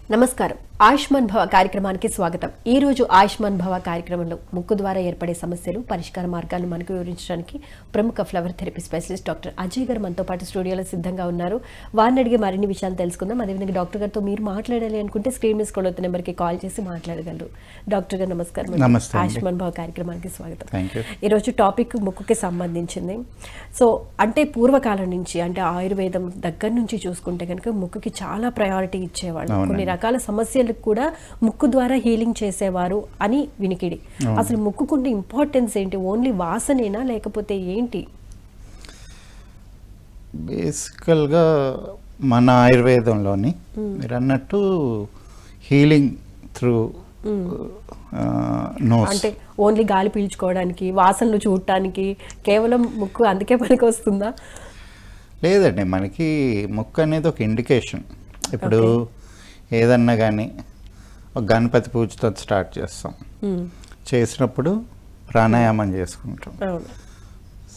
నమస్కారం. ఆయుష్మాన్ భవ కార్యక్రమానికి స్వాగతం. ఈ రోజు ఆయుష్మాన్ భవ కార్యక్రమంలో ముక్కు ద్వారా ఏర్పడే సమస్యలు, పరిష్కార మార్గాలను మనకు వివరించడానికి ప్రముఖ flower therapy specialist doctor Ajay గారు మనతో పాటు స్టూడియోలో సిద్ధంగా ఉన్నారు. వారిని అడిగే మరిన్ని విషయాలు తెలుసుకుందాం. అదేవిధంగా డాక్టర్ గారితో మీరు మాట్లాడాలి అనుకుంటే స్క్రీన్ మీద స్క్రోల్ అవుతున్న నెంబర్కి కాల్ చేసి మాట్లాడగలరు. డాక్టర్ గారు నమస్కారం. ఆయుష్మాన్ భవ కార్యక్రమానికి స్వాగతం. ఈరోజు టాపిక్ ముక్కుకి సంబంధించింది. సో అంటే పూర్వకాలం నుంచి, అంటే ఆయుర్వేదం దగ్గర నుంచి చూసుకుంటే కనుక ముక్కుకి చాలా ప్రయారిటీ ఇచ్చేవాళ్ళు. కొన్ని రకాల సమస్యలకు కూడా ముక్కు ద్వారా హీలింగ్ చేసేవారు అని వినికిడి. అసలు ముక్కుకుంటే ఇంపార్టెన్స్ ఏంటి? ఓన్లీ వాసనేనా లేకపోతే ఏంటి? బేసికల్గా మన ఆయుర్వేదంలోని మీరు అన్నట్టు హీలింగ్ త్రూ నోస్, అంటే ఓన్లీ గాలి పీల్చుకోవడానికి, వాసనలు చూడటానికి కేవలం ముక్కు అందుకే పనికి వస్తుందా? లేదండి, మనకి ముక్కు అనేది ఒక ఇండికేషన్. ఇప్పుడు ఏదన్నా కానీ ఒక గణపతి పూజతో స్టార్ట్ చేస్తాం. చేసినప్పుడు ప్రాణాయామం చేసుకుంటాం.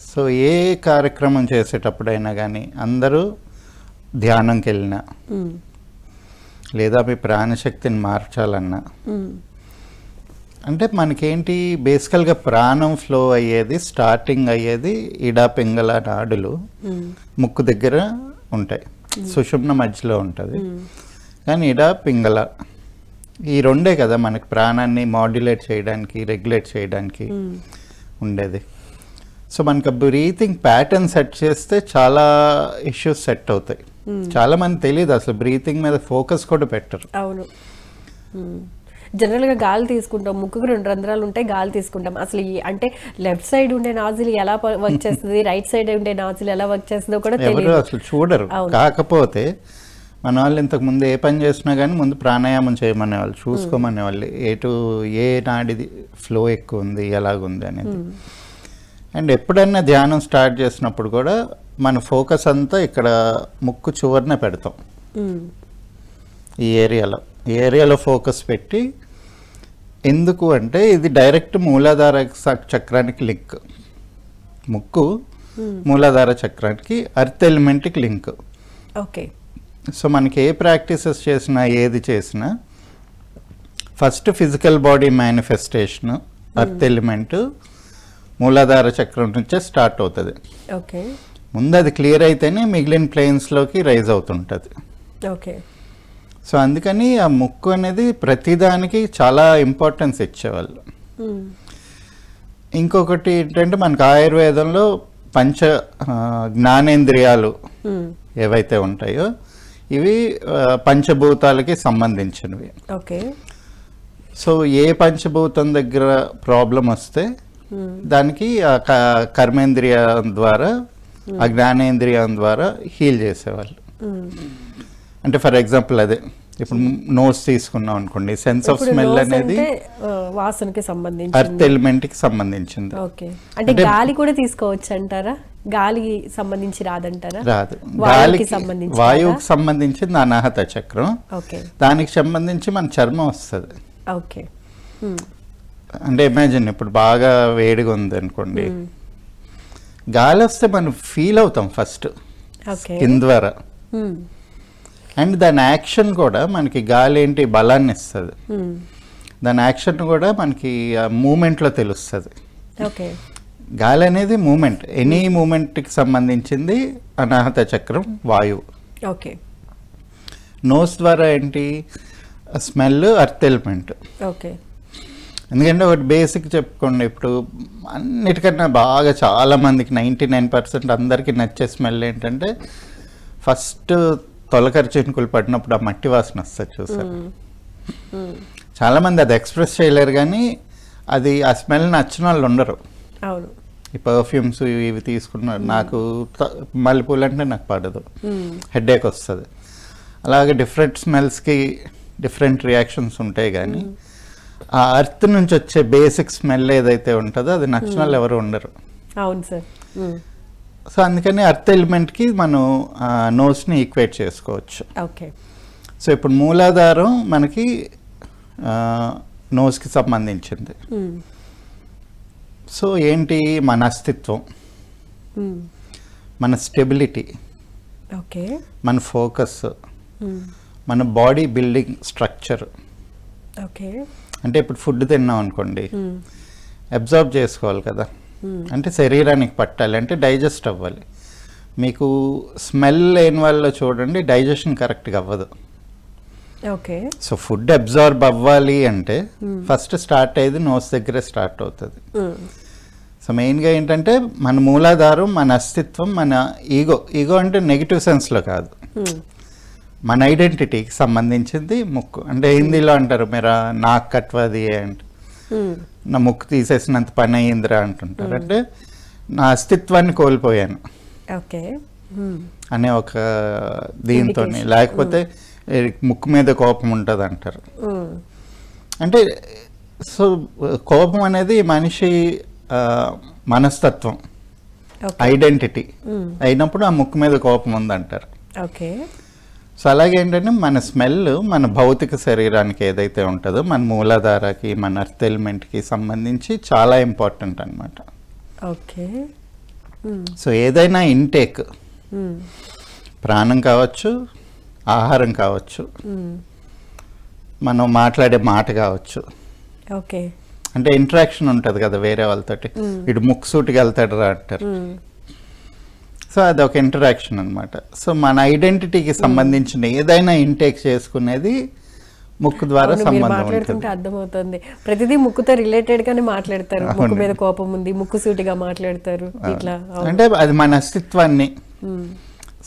సో ఏ కార్యక్రమం చేసేటప్పుడైనా కానీ అందరూ ధ్యానంకి వెళ్ళినా లేదా మీ ప్రాణశక్తిని మార్చాలన్నా, అంటే మనకేంటి బేసికల్గా ప్రాణం ఫ్లో అయ్యేది, స్టార్టింగ్ అయ్యేది ఇడా పింగళ నాడులు ముక్కు దగ్గర ఉంటాయి. సుషుమ్న మధ్యలో ఉంటుంది. కానీ ఇడా పింగళ ఈ రెండే కదా మనకి ప్రాణాన్ని మాడ్యులేట్ చేయడానికి, రెగ్యులేట్ చేయడానికి ఉండేది. సో మనకు బ్రీతింగ్ ప్యాటర్న్ సెట్ చేస్తే చాలా ఇష్యూస్ సెట్ అవుతాయి. చాలా మంది తెలియదు అసలు, బ్రీతింగ్ మీద ఫోకస్ కూడా పెట్టరు. అవును, జనరల్గా గాలి తీసుకుంటాం, ముక్కుకు 2 రంధ్రాలు ఉంటాయి, గాలి తీసుకుంటాం. అసలు అంటే లెఫ్ట్ సైడ్ ఉండే నాజిల్ ఎలా వర్క్ చేస్తుంది, రైట్ సైడ్ ఉండే నాజిల్ ఎలా వర్క్ చేస్తుందో కూడా తెలియదు, అసలు చూడరు. కాకపోతే మన వాళ్ళు ఇంతకు ముందు ఏ పని చేసినా కానీ ముందు ప్రాణాయామం చేయమనేవాళ్ళు, చూసుకోమనేవాళ్ళు ఏ నాడిది ఫ్లో ఎక్కువ ఉంది, ఎలాగుంది అనేది. అండ్ ఎప్పుడైనా ధ్యానం స్టార్ట్ చేసినప్పుడు కూడా మన ఫోకస్ అంతా ఇక్కడ ముక్కు చివరనే పెడతాం. ఈ ఏరియాలో ఫోకస్ పెట్టి, ఎందుకు అంటే ఇది డైరెక్ట్ మూలాధార చక్రానికి లింక్. ముక్కు మూలాధార చక్రానికి, ఎర్త్ ఎలిమెంట్కి లింక్. ఓకే. సో మనకి ఏ ప్రాక్టీసెస్ చేసినా, ఏది చేసినా first physical body manifestation earth element మూలాధార చక్రం నుంచే స్టార్ట్ అవుతుంది. ఓకే. ముందు అది క్లియర్ అయితేనే మిగిలిన ప్లేన్స్లోకి రైజ్ అవుతుంటుంది. ఓకే. సో అందుకని ఆ ముక్కు అనేది ప్రతిదానికి చాలా ఇంపార్టెన్స్ ఇచ్చేవాళ్ళు. ఇంకొకటి ఏంటంటే మనకు ఆయుర్వేదంలో జ్ఞానేంద్రియాలు ఏవైతే ఉంటాయో ఇవి పంచభూతాలకి సంబంధించినవి. ఓకే. సో ఏ పంచభూతం దగ్గర ప్రాబ్లం వస్తే దానికి కర్మేంద్రియం ద్వారా, ఆ జ్ఞానేంద్రియం ద్వారా హీల్ చేసేవాళ్ళు. అంటే ఫర్ ఎగ్జాంపుల్ అదే ఇప్పుడు నోస్ తీసుకున్నాం అనుకోండి, సెన్స్ ఆఫ్ స్మెల్ అనేది వాసనకి సంబంధించి, ఎర్త్ ఎలిమెంట్ కి సంబంధించింది. ఓకే. అంటే గాలి కూడా తీసుకోవచ్చు అంటారా? గాలి సంబంధించి రాదంటారా? రాదు. గాలికి వాయువుకి సంబంధించింది అనాహత చక్రం. ఓకే. దానికి సంబంధించి మన చర్మం వస్తుంది. ఓకే. అంటే ఇమాజిన్ ఇప్పుడు బాగా వేడిగా ఉంది అనుకోండి, గాలి వస్తే మనం ఫీల్ అవుతాం ఫస్ట్ స్కిన్ ద్వారా. అండ్ దాని యాక్షన్ కూడా మనకి గాలి ఏంటి బలాన్ని ఇస్తుంది. దాని యాక్షన్ కూడా మనకి మూమెంట్లో తెలుస్తుంది. ఓకే. గాలి అనేది మూమెంట్, ఎనీ మూమెంట్కి సంబంధించింది అనాహత చక్రం, వాయువు. ఓకే. నోస్ ద్వారా ఏంటి స్మెల్, ఎర్త్ ఎలిమెంట్. ఓకే. ఎందుకంటే ఒకటి బేసిక్ చెప్పుకోండి, ఇప్పుడు అన్నిటికన్నా బాగా చాలా మందికి 99% అందరికీ నచ్చే స్మెల్ ఏంటంటే ఫస్ట్ తొలకరి చినుకులు పడినప్పుడు ఆ మట్టి వాసన వస్తుంది చూసారు. చాలామంది అది ఎక్స్ప్రెస్ చేయలేరు, కానీ అది ఆ స్మెల్ నచ్చిన వాళ్ళు ఉండరు. అవును. ఈ పర్ఫ్యూమ్స్ ఇవి తీసుకున్నారు, నాకు మల్లెపూలు అంటే నాకు పడదు, హెడేక్ వస్తుంది. అలాగే డిఫరెంట్ స్మెల్స్కి డిఫరెంట్ రియాక్షన్స్ ఉంటాయి. కానీ ఆ అర్త్ నుంచి వచ్చే బేసిక్ స్మెల్ ఏదైతే ఉంటుందో అది నచ్చిన వాళ్ళు ఎవరు ఉండరు. అవును సార్. సో అందుకని ఎర్త్ ఎలిమెంట్కి మనం నోస్ని ఈక్వేట్ చేసుకోవచ్చు. ఓకే. సో ఇప్పుడు మూలాధారం మనకి నోస్కి సంబంధించింది. సో ఏంటి మన అస్తిత్వం, మన స్టెబిలిటీ, ఓకే, మన ఫోకస్, మన బాడీ బిల్డింగ్ స్ట్రక్చర్. ఓకే. అంటే ఇప్పుడు ఫుడ్ తిన్నాం అనుకోండి, అబ్జార్బ్ చేసుకోవాలి కదా, అంటే శరీరానికి పట్టాలి, అంటే డైజెస్ట్ అవ్వాలి. మీకు స్మెల్ లేని వల్ల చూడండి డైజెషన్ కరెక్ట్గా అవ్వదు. ఓకే. సో ఫుడ్ అబ్జార్బ్ అవ్వాలి అంటే ఫస్ట్ స్టార్ట్ అయ్యేది నోస్ దగ్గరే స్టార్ట్ అవుతుంది. సో మెయిన్గా ఏంటంటే మన మూలాధారం, మన అస్తిత్వం, మన ఈగో అంటే నెగిటివ్ సెన్స్లో కాదు, మన ఐడెంటిటీకి సంబంధించింది ముక్కు. అంటే హిందీలో అంటారు మీరు నాక్ కట్వాది అంటే నా ముక్కు తీసేసినంత పని అయ్యిందిరా అంటుంటారు. అంటే నా అస్తిత్వాన్ని కోల్పోయాను అనే ఒక దీంతో. లేకపోతే ముక్కు మీద కోపం ఉంటుంది అంటారు. అంటే సో కోపం అనేది మనిషి మనస్తత్వం, ఐడెంటిటీ అయినప్పుడు ఆ ముక్కు మీద కోపం ఉందంటారు. ఓకే. సో అలాగే ఏంటంటే మన స్మెల్ మన భౌతిక శరీరానికి ఏదైతే ఉంటుందో మన మూలాధారకి, మన ఎర్త్ ఎలిమెంట్కి సంబంధించి చాలా ఇంపార్టెంట్ అనమాట. ఓకే. సో ఏదైనా ఇంటేక్, ప్రాణం కావచ్చు, ఆహారం కావచ్చు, మనం మాట్లాడే మాట కావచ్చు, ఓకే, అంటే ఇంటరాక్షన్ ఉంటుంది కదా వేరే వాళ్ళతోటి, ఇటు ముక్కు సూటికి వెళ్తాడు రా అంటారు. సో అది ఒక ఇంటరాక్షన్ అనమాట. సో మన ఐడెంటిటీకి సంబంధించిన ఏదైనా ఇంటేక్ చేసుకునేది ముక్కు ద్వారా సంబంధం ఉంటుంది. అర్థమవుతుంది. ప్రతిదీ ముక్కుతో రిలేటెడ్ గానే మాట్లాడతారు. ముక్కు మీద కోపం ఉంది, ముక్కు సూటిగా మాట్లాడతారు. ఇట్లా అంటే అది మన అస్తిత్వాన్ని.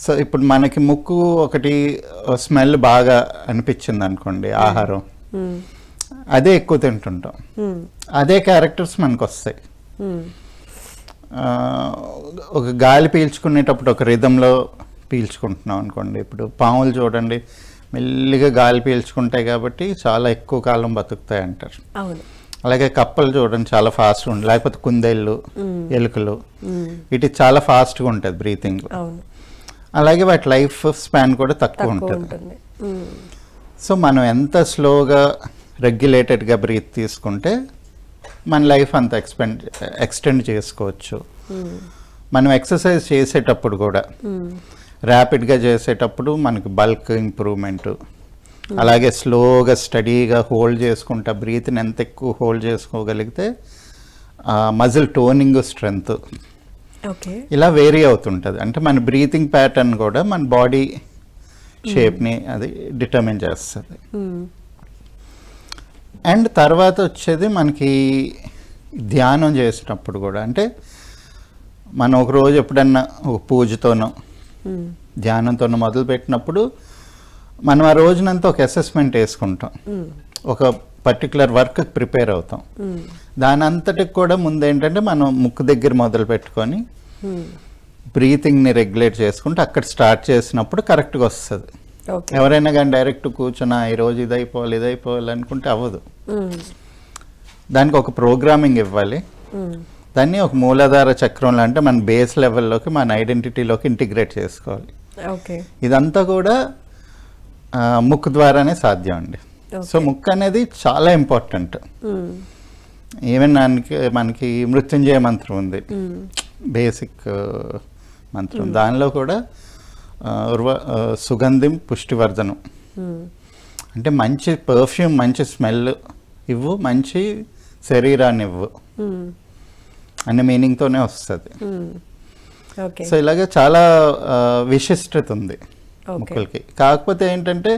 సో ఇప్పుడు మనకి ముక్కు ఒకటి స్మెల్ బాగా అనిపించింది అనుకోండి, ఆహారం అదే ఎక్కువ తింటుంటాం, అదే క్యారెక్టర్స్ మనకు వస్తాయి. ఒక గాలి పీల్చుకునేటప్పుడు ఒక రిధంలో పీల్చుకుంటున్నాం అనుకోండి. ఇప్పుడు పాములు చూడండి మెల్లిగా గాలి పీల్చుకుంటాయి కాబట్టి చాలా ఎక్కువ కాలం బతుకుతాయి అంటారు. అలాగే కప్పలు చూడండి చాలా ఫాస్ట్గా ఉంటుంది. లేకపోతే కుందేళ్ళు, ఎలుకలు, వీటి చాలా ఫాస్ట్గా ఉంటుంది బ్రీతింగ్. అలాగే వాటి లైఫ్ స్పాన్ కూడా తక్కువ ఉంటుంది. సో మనం ఎంత స్లోగా రెగ్యులేటెడ్గా బ్రీత్ తీసుకుంటే మన లైఫ్ అంత ఎక్స్టెండ్ చేసుకోవచ్చు. మనం ఎక్సర్సైజ్ చేసేటప్పుడు కూడా ర్యాపిడ్గా చేసేటప్పుడు మనకి బల్క్ ఇంప్రూవ్మెంట్, అలాగే స్లోగా స్టడీగా హోల్డ్ చేసుకుంటా బ్రీత్ని ఎంత ఎక్కువ హోల్డ్ చేసుకోగలిగితే మజిల్ టోనింగ్, స్ట్రెంగ్త్ ఇలా వేరీ అవుతుంటుంది. అంటే మన బ్రీతింగ్ ప్యాటర్న్ కూడా మన బాడీ షేప్ని అది డిటర్మిన్ చేస్తుంది. అండ్ తర్వాత వచ్చేది మనకి ధ్యానం చేసినప్పుడు కూడా, అంటే మనం ఒక రోజు ఎప్పుడన్నా ఒక పూజతోనో ధ్యానంతోనో మొదలు పెట్టినప్పుడు మనం ఆ రోజునంతా ఒక అసెస్మెంట్ వేసుకుంటాం, ఒక పర్టికులర్ వర్క్ ప్రిపేర్ అవుతాం. దాని అంతటికి కూడా ముందు ఏంటంటే మనం ముక్కు దగ్గర మొదలు పెట్టుకొని బ్రీతింగ్ని రెగ్యులేట్ చేసుకుంటే అక్కడ స్టార్ట్ చేసినప్పుడు కరెక్ట్గా వస్తుంది. ఎవరైనా కానీ డైరెక్ట్ కూర్చున్నా ఈరోజు ఇది అయిపోవాలి అనుకుంటే అవ్వదు. దానికి ఒక ప్రోగ్రామింగ్ ఇవ్వాలి. దాన్ని ఒక మూలాధార చక్రంలో, అంటే మన బేస్ లెవెల్లోకి, మన ఐడెంటిటీలోకి ఇంటిగ్రేట్ చేసుకోవాలి. ఇదంతా కూడా ముక్కు ద్వారానే సాధ్యం అండి. సో ముక్కు అనేది చాలా ఇంపార్టెంట్. ఈవెన్ మనకి మృత్యుంజయ మంత్రం ఉంది, బేసిక్ మంత్రం. దానిలో కూడా సుగంధిం పుష్టివర్ధనం, అంటే మంచి పర్ఫ్యూమ్, మంచి స్మెల్ ఇవ్వు, మంచి శరీరాన్ని ఇవ్వు అనే మీనింగ్తోనే వస్తుంది. సో ఇలాగే చాలా విశిష్టత ఉంది ముక్కులకి. కాకపోతే ఏంటంటే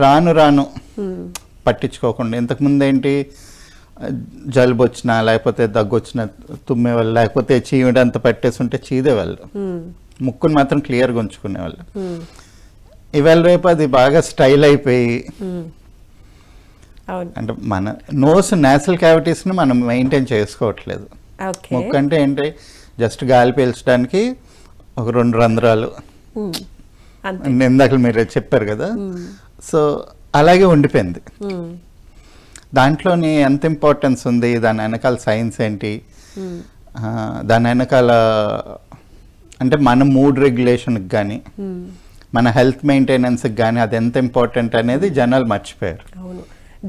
రాను పట్టించుకోకుండా, ఇంతకుముందు ఏంటి జలుబు వచ్చినా లేకపోతే దగ్గు వచ్చినా తుమ్మేవాళ్ళు, లేకపోతే చీమిడంతా పట్టేసి ఉంటే చీదేవాళ్ళు, ముక్కుని మాత్రం క్లియర్గా ఉంచుకునేవాళ్ళు. ఇవాళ రేపు అది బాగా స్టైల్ అయిపోయి, అంటే మన నోస్ నేచురల్ క్యావిటీస్ని మనం మెయింటైన్ చేసుకోవట్లేదు. ముక్కు అంటే ఏంటి, జస్ట్ గాలి పీల్చడానికి ఒక 2 రంధ్రాలు, ఇందాక మీరు చెప్పారు కదా. సో అలాగే ఉండిపోయింది. దాంట్లోని ఎంత ఇంపార్టెన్స్ ఉంది, దాని వెనకాల సైన్స్ ఏంటి, దాని వెనకాల అంటే మన మూడ్ రెగ్యులేషన్కి కానీ మన హెల్త్ మెయింటెనెన్స్కి కానీ అది ఎంత ఇంపార్టెంట్ అనేది జనాలు మర్చిపోయారు. అవును,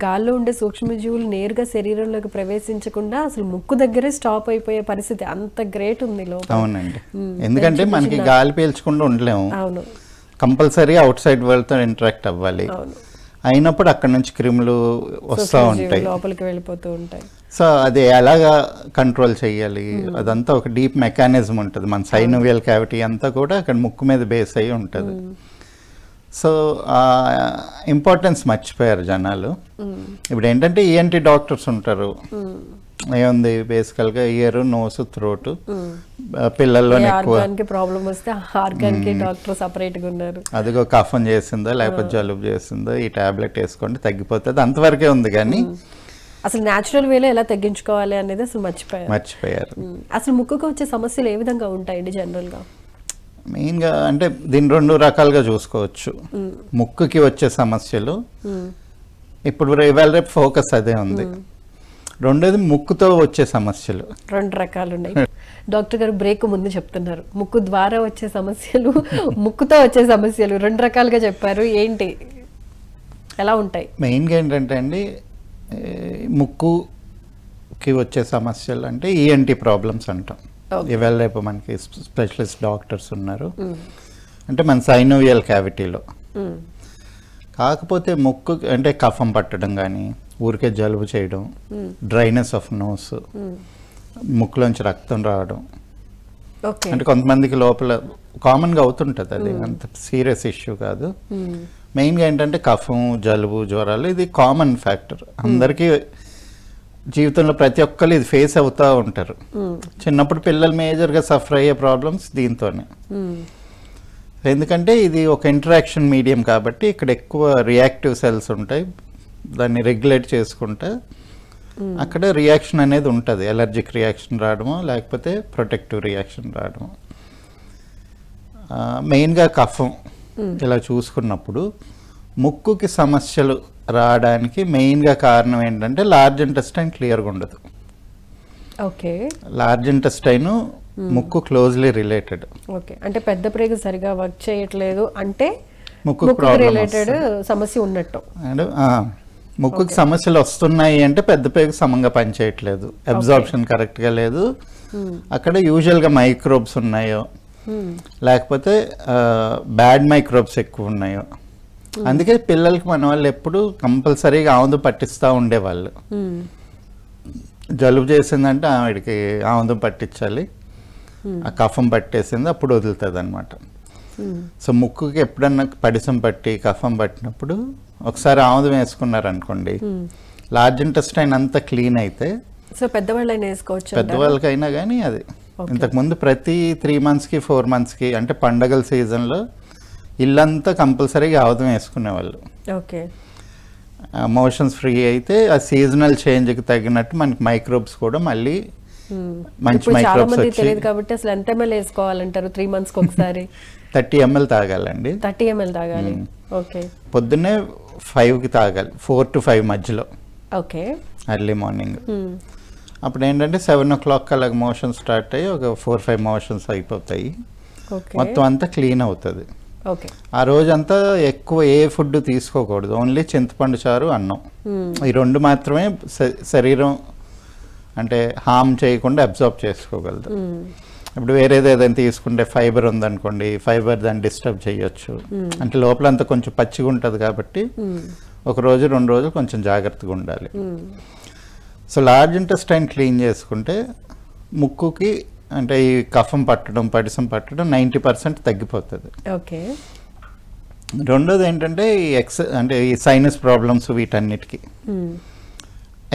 గాల్లో ఉండే సూక్ష్మజీవులు నేరుగా శరీరంలోకి ప్రవేశించకుండా అసలు ముక్కు దగ్గరే స్టాప్ అయిపోయే పరిస్థితి, అంత గ్రేట్ ఉంది లోపల. అవునండి, ఎందుకంటే మనకి గాలి పీల్చకుండా ఉండలేము. అవును, కంపల్సరీ అవుట్ సైడ్ వరల్డ్తో ఇంటరాక్ట్ అవ్వాలి. అయినప్పుడు అక్కడ నుంచి క్రిములు వస్తూ ఉంటాయి, లోపలికి వెళ్ళిపోతూ ఉంటాయి. సో అది ఎలాగా కంట్రోల్ చేయాలి, అదంతా ఒక డీప్ మెకానిజం ఉంటుంది. మన సైనోవియల్ క్యావిటీ అంతా కూడా అక్కడ ముక్కు మీద బేస్ అయ్యి ఉంటుంది. సో ఇంపార్టెన్స్ మర్చిపోయారు జనాలు. ఇప్పుడు ఏంటంటే ఈఎన్టీ డాక్టర్స్ ఉంటారు, ఏముంది బేసికల్గా ఇయర్, నోస్, థ్రోట్, పిల్లల్లో ప్రాబ్లం వస్తే ఆర్గాన్కి డాక్టర్ సపరేట్గా ఉన్నారు. అదిగో కఫం చేసిందో లేకపోతే జలుబు చేసిందో ఈ టాబ్లెట్ వేసుకోండి తగ్గిపోతుంది, అంతవరకే ఉంది. కానీ అసలు న్యాచురల్ వేలో ఎలా తగ్గించుకోవాలి అనేది అసలు మర్చిపోయారు. అసలు ముక్కుకు వచ్చే సమస్యలు ఏ విధంగా ఉంటాయండి జనరల్గా? మెయిన్గా అంటే దీన్ని 2 రకాలుగా చూసుకోవచ్చు. ముక్కుకి వచ్చే సమస్యలు ఇప్పుడు ఇవాళ రేపు ఫోకస్ అదే ఉంది. రెండోది ముక్కుతో వచ్చే సమస్యలు 2 రకాలు ఉన్నాయి. డాక్టర్ గారు బ్రేక్ ముందు చెప్తున్నారు ముక్కు ద్వారా వచ్చే సమస్యలు, ముక్కుతో వచ్చే సమస్యలు 2 రకాలుగా చెప్పారు. ఏంటి, ఎలా ఉంటాయి? మెయిన్గా ఏంటంటే అండి, ముక్కుకి వచ్చే సమస్యలు అంటే ఈఎన్టీ ప్రాబ్లమ్స్ అంటాం. ఇవాళ రేపు మనకి స్పెషలిస్ట్ డాక్టర్స్ ఉన్నారు, అంటే మన సైనోవియల్ క్యావిటీలో. కాకపోతే ముక్కు అంటే కఫం పట్టడం కానీ, ఊరికే జలుబు చేయడం, డ్రైనెస్ ఆఫ్ నోస్, ముక్కులోంచి రక్తం రావడం, అంటే కొంతమందికి లోపల కామన్గా అవుతుంటుంది. అది అంత సీరియస్ ఇష్యూ కాదు. మెయిన్గా ఏంటంటే కఫం, జలుబు, జ్వరాలు ఇది కామన్ ఫ్యాక్టర్. అందరికీ జీవితంలో ప్రతి ఒక్కరు ఇది ఫేస్ అవుతూ ఉంటారు. చిన్నప్పుడు పిల్లలు మేజర్గా సఫర్ అయ్యే ప్రాబ్లమ్స్ దీంతోనే. ఎందుకంటే ఇది ఒక ఇంటరాక్షన్ మీడియం కాబట్టి ఇక్కడ ఎక్కువ రియాక్టివ్ సెల్స్ ఉంటాయి, దాన్ని రెగ్యులేట్ చేసుకుంటే అక్కడ రియాక్షన్ అనేది ఉంటుంది. ఎలర్జిక్ రియాక్షన్ రావడమో లేకపోతే ప్రొటెక్టివ్ రియాక్షన్ రావడమో. మెయిన్గా కఫం ఇలా చూసుకున్నప్పుడు ముక్కుకి సమస్యలు రావడానికి మెయిన్గా కారణం ఏంటంటే లార్జ్ ఇంటెస్టైన్ క్లియర్గా ఉండదు. ఓకే, లార్జ్ ఇంటెస్టైన్ ముక్కు క్లోజ్లీ రిలేటెడ్. ఓకే, అంటే పెద్ద ప్రేగు సరిగా వర్క్ చేయట్లేదు అంటే ముక్కు రిలేటెడ్ సమస్య ఉన్నట్టు. ముక్కుకి సమస్యలు వస్తున్నాయి అంటే పెద్ద పేగు సమంగా పనిచేయట్లేదు, అబ్జార్ప్షన్ కరెక్ట్గా లేదు, అక్కడ యూజువల్గా మైక్రోబ్స్ ఉన్నాయో లేకపోతే బ్యాడ్ మైక్రోబ్స్ ఎక్కువ ఉన్నాయో. అందుకే పిల్లలకి మన వాళ్ళు ఎప్పుడు కంపల్సరీగా ఆముదం పట్టిస్తూ ఉండేవాళ్ళు. జలుబు చేసిందంటే ఆవిడకి ఆముదం పట్టించాలి, ఆ కఫం పట్టేసింది అప్పుడు వదులుతుంది అనమాట. సో ముక్కుకి ఎప్పుడన్నా పడిసం పట్టి కఫం పట్టినప్పుడు ఒకసారి ఆముదం వేసుకున్నారు అనుకోండి, లార్జ్ ఇంటెస్టైన్ అంతా క్లీన్ అయితే సో పెద్దవాళ్ళైనా వేసుకోవచ్చు. పెద్దవాళ్ళకైనా కానీ అది ఇంతకుముందు ప్రతి 3 monthsకి 4 monthsకి అంటే పండగల సీజన్లో ఇల్లంతా కంపల్సరీగా ఆముదం వేసుకునేవాళ్ళు. ఓకే, మోషన్స్ ఫ్రీ అయితే ఆ సీజనల్ చేంజ్కి తగినట్టు మనకి మైక్రోబ్స్ కూడా మళ్ళీ మంచి మైక్రోబ్స్ వచ్చి. తెలియదు కాబట్టి అసలు ఎంత ml వేసుకోవాలంటారు 3 monthsకి ఒకసారి? 30 ml తాగాలండి. 30 ml తాగాలి. ఓకే, పొద్దున్నే 5కి తాగాలి, 4 to 5 మధ్యలో. Okay, early morning. అప్పుడు ఏంటంటే 7 o'clock అలాగ మోషన్స్ స్టార్ట్ అయ్యి ఒక 4-5 మోషన్స్ అయిపోతాయి, మొత్తం అంతా క్లీన్ అవుతుంది. ఓకే, ఆ రోజంతా ఎక్కువ ఏ ఫుడ్ తీసుకోకూడదు, ఓన్లీ చింతపండు చారు, అన్నం, ఈ 2 మాత్రమే శరీరం అంటే హామ్ చేయకుండా అబ్జార్బ్ చేసుకోగలదు. ఇప్పుడు వేరేది ఏదైనా తీసుకుంటే ఫైబర్ ఉందనుకోండి, ఫైబర్ దాన్ని డిస్టర్బ్ చేయొచ్చు, అంటే లోపల అంతా కొంచెం పచ్చిగా ఉంటుంది కాబట్టి 1 రోజు 2 రోజులు కొంచెం జాగ్రత్తగా ఉండాలి. సో లార్జ్ ఇంటెస్టైన్ క్లీన్ చేసుకుంటే ముక్కుకి అంటే ఈ కఫం పట్టడం, పడిసం పట్టడం 90% తగ్గిపోతుంది. ఓకే, రెండోది ఏంటంటే ఈ అంటే ఈ సైనస్ ప్రాబ్లమ్స్ వీటన్నిటికీ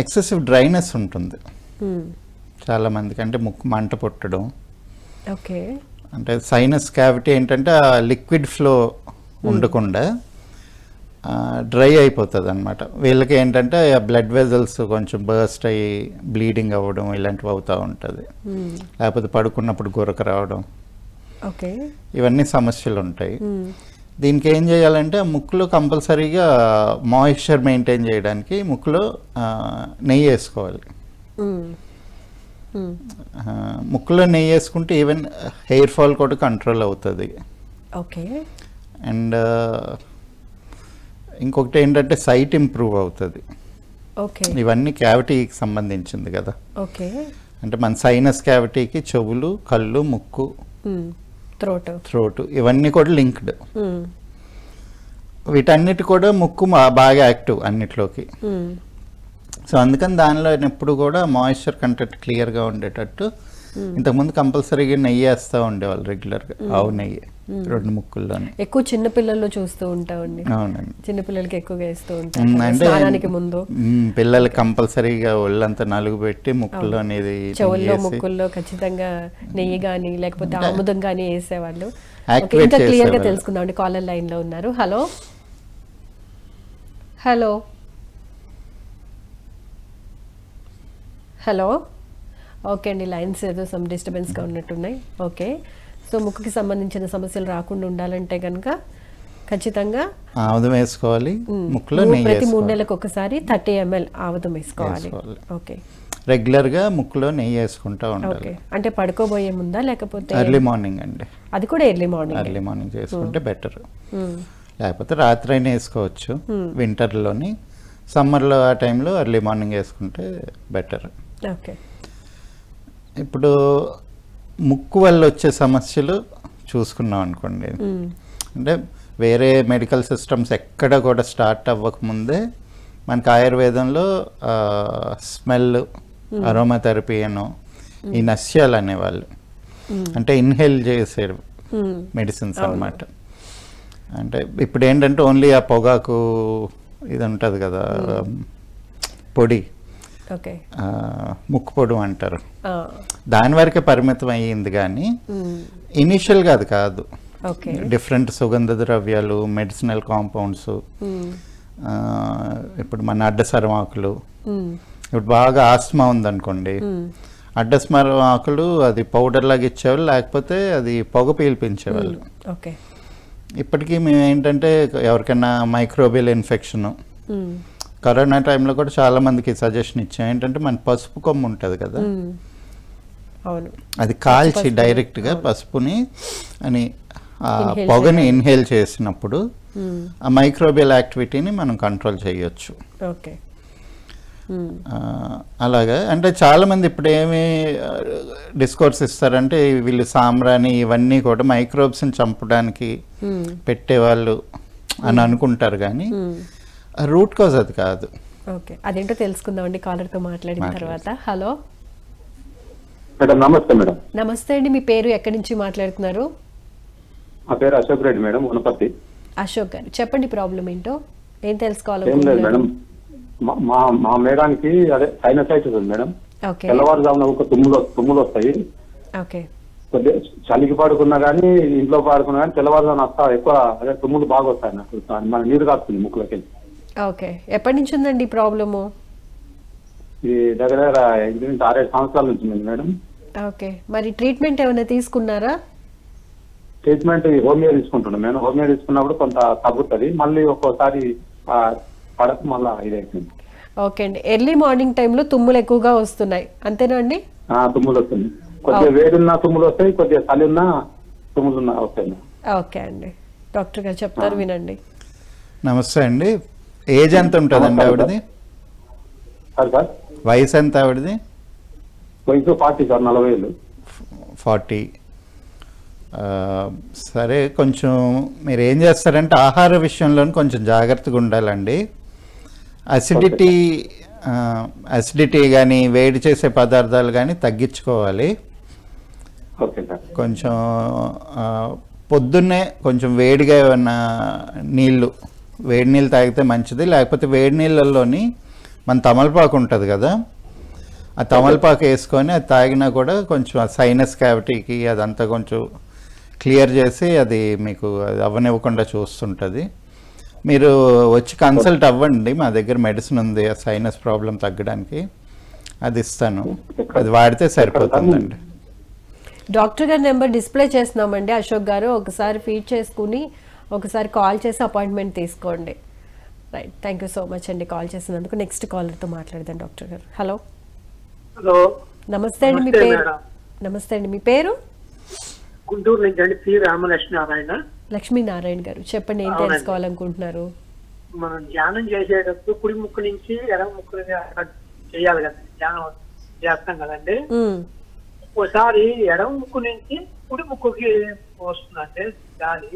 ఎక్సెసివ్ డ్రైనెస్ ఉంటుంది చాలా మందికి, అంటే ముక్కు మంట పుట్టడం. ఓకే, అంటే సైనస్ క్యావిటీ ఏంటంటే ఆ లిక్విడ్ ఫ్లో ఉండకుండా డ్రై అయిపోతుంది అనమాట. వీళ్ళకి ఏంటంటే బ్లడ్ వెజల్స్ కొంచెం బర్స్ట్ అయ్యి బ్లీడింగ్ అవ్వడం ఇలాంటివి అవుతూ ఉంటుంది, లేకపోతే పడుకున్నప్పుడు గురక రావడం, ఓకే, ఇవన్నీ సమస్యలు ఉంటాయి. దీనికి ఏం చేయాలంటే ముక్కులో కంపల్సరీగా మాయిశ్చర్ మెయింటైన్ చేయడానికి ముక్కులో నెయ్యి వేసుకోవాలి. ముక్కులో నెయ్యి వేసుకుంటే ఈవెన్ హెయిర్ ఫాల్ కూడా కంట్రోల్ అవుతుంది. ఓకే, అండ్ ఇంకొకటి ఏంటంటే సైట్ ఇంప్రూవ్ అవుతుంది. ఓకే, ఇవన్నీ క్యావిటీకి సంబంధించింది కదా. ఓకే, అంటే మన సైనస్ క్యావిటీకి చెవులు, కళ్ళు, ముక్కు థ్రోట్ ఇవన్నీ కూడా లింక్డ్. వీటన్నిటి కూడా ముక్కు బాగా యాక్టివ్ అన్నిట్లోకి. సో అందుకని దానిలో ఎప్పుడు కూడా మాయిశ్చర్ కంటెంట్ క్లియర్గా ఉండేటట్టు ఇంతకుముందు కంపల్సరీగా నెయ్యి వేస్తూ ఉండేవాళ్ళు రెగ్యులర్గా, ఆవు నెయ్యి 2 ముక్కుల్లోనే. ఎక్కువ చిన్న పిల్లల్లో చూస్తూ ఉంటామండి. అవునండి, చిన్నపిల్లలకి ఎక్కువగా వేస్తూ ఉంటాం స్నానానికి ముందు. పిల్లలకి కంపల్సరీగా ఒళ్ళంతా నలుగు పెట్టి ముక్కుల్లో చెవుల్లో ముక్కుల్లో ఖచ్చితంగా నెయ్యి కానీ లేకపోతే ఆముదం కానీ వేసేవాళ్ళు. ఇంకా క్లియర్ గా తెలుసుకుందాం అండి. కాలర్ లైన్ లో ఉన్నారు. హలో హలో హలో ఓకే అండి, లైన్స్ ఏదో సమ్ డిస్టర్బెన్స్గా ఉన్నట్టున్నాయి. ఓకే, సో ముక్కుకి సంబంధించిన సమస్యలు రాకుండా ఉండాలంటే కనుక ఖచ్చితంగా ఆముదం వేసుకోవాలి. ముక్కులో ప్రతి 3 నెలలకు ఒకసారి 30 ml ఆముదం వేసుకోవాలి. ఓకే, రెగ్యులర్గా ముక్కులో నెయ్యి వేసుకుంటా ఉండాలి. అంటే పడుకోబోయే ముందా లేకపోతే ఎర్లీ మార్నింగ్ అండి? అది కూడా ఎర్లీ మార్నింగ్ చేసుకుంటే బెటర్. లేకపోతే రాత్రి అయినా వేసుకోవచ్చు వింటర్లోని. సమ్మర్లో ఆ టైంలో ఎర్లీ మార్నింగ్ వేసుకుంటే బెటర్. ఓకే, ఇప్పుడు ముక్కు వల్ల వచ్చే సమస్యలు చూసుకున్నాం అనుకోండి, అంటే వేరే మెడికల్ సిస్టమ్స్ ఎక్కడ కూడా స్టార్ట్ అవ్వకముందే మనకి ఆయుర్వేదంలో స్మెల్ అరోమాథెరపీ అనో ఈ నస్యాలు అనేవాళ్ళు, అంటే ఇన్హేల్ చేసే మెడిసిన్స్ అన్నమాట. అంటే ఇప్పుడు ఏంటంటే ఓన్లీ ఆ పొగాకు ఇది ఉంటుంది కదా పొడి, ముక్కు పొడి అంటారు, దాని వరకే పరిమితం అయ్యింది. కానీ ఇనిషియల్గా అది కాదు. డిఫరెంట్ సుగంధ ద్రవ్యాలు, మెడిసినల్ కాంపౌండ్స్, ఇప్పుడు మన అడ్డసరం ఆకులు, ఇప్పుడు బాగా ఆస్మా ఉందనుకోండి, అడ్డస్మరం ఆకులు అది పౌడర్ లాగా ఇచ్చేవాళ్ళు, లేకపోతే అది పొగ పీల్పించేవాళ్ళు. ఇప్పటికీ మేము ఏంటంటే ఎవరికైనా మైక్రోబియల్ ఇన్ఫెక్షన్, కరోనా టైంలో కూడా చాలా మందికి సజెషన్ ఇచ్చాం ఏంటంటే మన పసుపు కొమ్ము ఉంటుంది కదా, అది కాల్చి డైరెక్ట్గా పసుపుని అని ఆ పొగని ఇన్హేల్ చేసినప్పుడు ఆ మైక్రోబియల్ యాక్టివిటీని మనం కంట్రోల్ చేయొచ్చు. అలాగా అంటే చాలామంది ఇప్పుడు ఏమి డిస్కోర్స్ ఇస్తారంటే వీళ్ళు సాంబ్రాణి ఇవన్నీ కూడా మైక్రోబ్స్ని చంపడానికి పెట్టేవాళ్ళు అని అనుకుంటారు, కానీ రూట్ కాజ్ అది కాదు. ఓకే, అదేంటో తెలుసుకుందామండి కాలర్తో మాట్లాడిన తర్వాత. హలో మేడం, నమస్తే మేడం. నమస్తే అండి, మీ పేరు ఎక్కడి నుంచి మాట్లాడుతున్నారు? మా పేరు అశోక్ రెడ్డి మేడం, వనపర్తి. అశోక్ గారు చెప్పండి, ప్రాబ్లం ఏంటో, ఏం తెలుసుకోవాలి? ఏం లేదు మేడం, మా మేడానికి అదే సైనసైటిస్ ఉంది మేడం. తెల్లవారుజామున ఒక తుమ్ములు వస్తాయి. కొద్దిగా చలికి పడుకున్నా కానీ ఇంట్లో పడుకున్నా కానీ తెల్లవారుజామున వస్తా ఎక్కువ అదే తుమ్ములు బాగా వస్తాయి నాకు, మన నీరు కాస్తుంది ముక్కులోకి. ఓకే, ఎప్పటి నుంచి ఉందండి ఈ ప్రాబ్లము? ఈ దగ్గర 6-7 సంవత్సరాల నుంచి ఉంది మేడం. ఓకే, మరి ట్రీట్మెంట్ ఏమైనా తీసుకున్నారా? ట్రీట్మెంట్ హోమియో తీసుకుంటున్నాం మేడం. హోమియో తీసుకున్నప్పుడు కొంత తగ్గుతుంది, మళ్ళీ ఒక్కోసారి పడక మళ్ళీ ఇదైతుంది. ఓకే అండి, ఎర్లీ మార్నింగ్ టైంలో తుమ్ములు ఎక్కువగా వస్తున్నాయి అంతేనా అండి? తుమ్ములు వస్తుంది, కొద్దిగా వేడున్న తుమ్ములు వస్తాయి, కొద్దిగా చలి ఉన్న తుమ్ములు వస్తాయి. ఓకే అండి, డాక్టర్ గారు చెప్తారు వినండి. నమస్తే అండి, ఏజ్ ఎంత ఉంటుందండి ఆవిడది? వయసు ఎంత ఆవిడది? వయసు 40 సార్, 40 ఏళ్ళు. 40. సరే, కొంచెం మీరు ఏం చేస్తారంటే ఆహార విషయంలో కొంచెం జాగ్రత్తగా ఉండాలండి. అసిడిటీ కానీ వేడి చేసే పదార్థాలు కానీ తగ్గించుకోవాలి. కొంచెం పొద్దున్నే కొంచెం వేడిగా ఏమన్నా వేడి నీళ్ళు తాగితే మంచిది. లేకపోతే వేడి నీళ్ళల్లోని మన తమలపాకు ఉంటుంది కదా, ఆ తమలపాకు వేసుకొని అది తాగినా కూడా కొంచెం ఆ సైనస్ క్యావిటీకి అదంతా కొంచెం క్లియర్ చేసి అది మీకు అది అవ్వనివ్వకుండా చూస్తుంటుంది. మీరు వచ్చి కన్సల్ట్ అవ్వండి, మా దగ్గర మెడిసిన్ ఉంది ఆ సైనస్ ప్రాబ్లం తగ్గడానికి, అది ఇస్తాను, అది వాడితే సరిపోతుందండి. డాక్టర్ గారి నెంబర్ డిస్ప్లే చేస్తున్నామండి అశోక్ గారు, ఒకసారి ఫీడ్ చేసుకుని ఒకసారి కాల్ చేసి అపాయింట్మెంట్ తీసుకోండి. Right, thank you so much అండి కాల్ చేసినందుకు. నెక్స్ట్ కాలర్తో మాట్లాడదాం డాక్టర్ గారు. హలో హలో, నమస్తే అండి, మీ పేరు? నమస్తే అండి, మీ పేరు? గుంటూరు నుంచి అండి, పి రామలక్ష్మీనారాయణ. లక్ష్మీనారాయణ గారు చెప్పండి, ఏం తెలుసుకోవాలనుకుంటున్నారు? మనం ధ్యానం చేసేటప్పుడు కుడి ముక్కు నుంచి ఎడమ ముక్కు చేయాలి కదండి, ధ్యానం చేస్తాం కదండి. ఒకసారి ఎడమ ముక్కు నుంచి కుడి ముక్కుకి వస్తుందంటే గాలి.